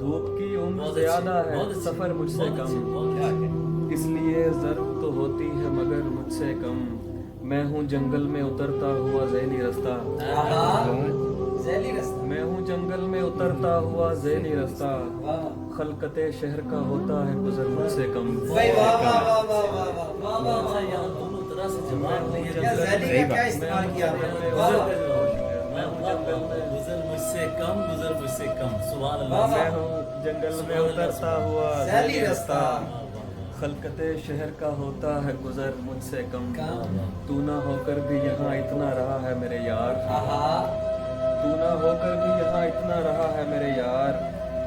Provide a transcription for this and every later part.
धूप की उम्र ज्यादा है, सफर मुझसे कम, इसलिए ज़र्ब तो होती है मगर मुझसे कम। मैं हूँ जंगल में उतरता हुआ ज़ैली रास्ता, मैं हूँ जंगल में उतरता हुआ ज़ैली रास्ता, खलकते शहर का होता है गुजर मुझसे कम। गुजर मुझसे कम सुभान अल्लाह। मैं हूँ जंगल में उतरता हुआ ज़ैली रास्ता, खलकते शहर का होता है गुजर मुझसे कम। तू ना होकर भी यहाँ इतना रहा है मेरे यार, तू ना होकर भी यहाँ इतना रहा है मेरे यार,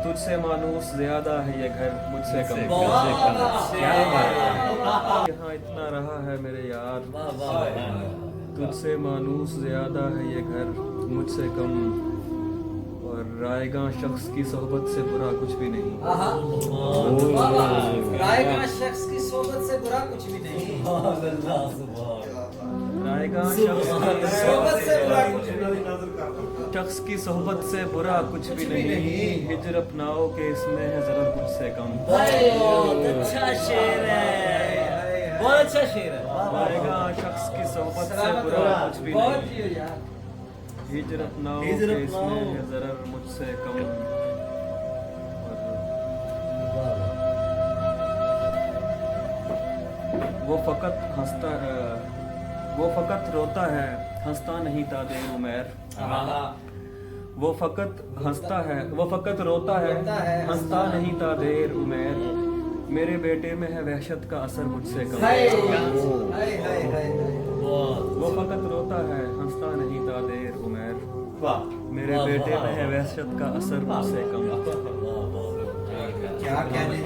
तुझसे मानूस ज्यादा है ये घर मुझसे कम। यहाँ इतना रहा है मेरे यार, तुझसे मानूस ज्यादा है ये घर मुझसे कम। और रायगां शख्स की सोहबत से बुरा कुछ भी नहीं, रायगां शख्स की सोहबत से बुरा कुछ भी नहीं, रायगां शख्स की सोहबत से बुरा कुछ भी नहीं, हिजर अपनाओ के इसमें है जरा मुझसे कम। बहुत अच्छा शेर है, बहुत अच्छा शेर है। रायगां शख्स की सोहबत से बुरा कुछ भी नहीं, हिजर अपनाओ के इसमें है जरा मुझसे कम। वो फकत हंसता वो फकत रोता है, हंसता नहीं था देर उमर। वो फकत हंसता है, वो फकत रोता है, हंसता नहीं था देर उमर। मेरे बेटे में है वहशत का असर मुझसे कम। वो फकत रोता है, हंसता नहीं था देर उमर। मेरे बेटे में है वहशत का असर मुझसे कम। क्या कहने